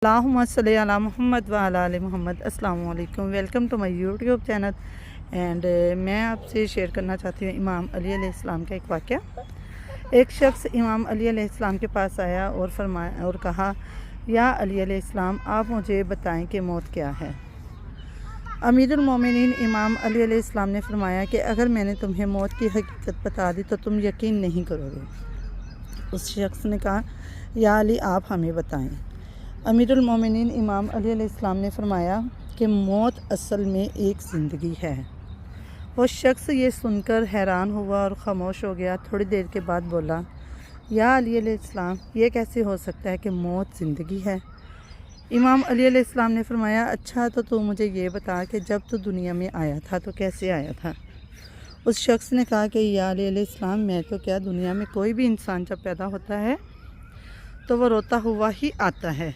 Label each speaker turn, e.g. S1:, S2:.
S1: अल्लाहुम्मा सल्ली अला मुहम्मद व अला आलि मोहम्मद। अस्सलामु अलैकुम, welcome to my YouTube channel. And मैं आपसे शेयर करना चाहती हूँ इमाम अली अलैहिस्सलाम का एक वाक़या। एक शख्स इमाम अली अलैहिस्सलाम के पास आया और कहा, या अली अलैहिस्सलाम, आप मुझे बताएं कि मौत क्या है। अमीरुल मोमिनीन इमाम अली अलैहिस्सलाम ने फरमाया कि अगर मैंने तुम्हें मौत की हकीकत बता दी तो तुम यकीन नहीं करोगे। उस शख्स ने कहा, या अली, आप हमें बताएं। अमीरुल मोमिनीन इमाम अली अलैहिस्सलाम ने फरमाया कि मौत असल में एक ज़िंदगी है। वो शख्स ये सुनकर हैरान हुआ और ख़ामोश हो गया। थोड़ी देर के बाद बोला, या अली अलैहिस्सलाम, ये कैसे हो सकता है कि मौत ज़िंदगी है। इमाम अली अलैहिस्सलाम ने फरमाया, अच्छा तो तू मुझे ये बता कि जब तू दुनिया में आया था तो कैसे आया था। उस शख्स ने कहा कि या अली अलैहिस्सलाम, मैं तो क्या, दुनिया में कोई भी इंसान जब पैदा होता है तो वो रोता हुआ ही आता है।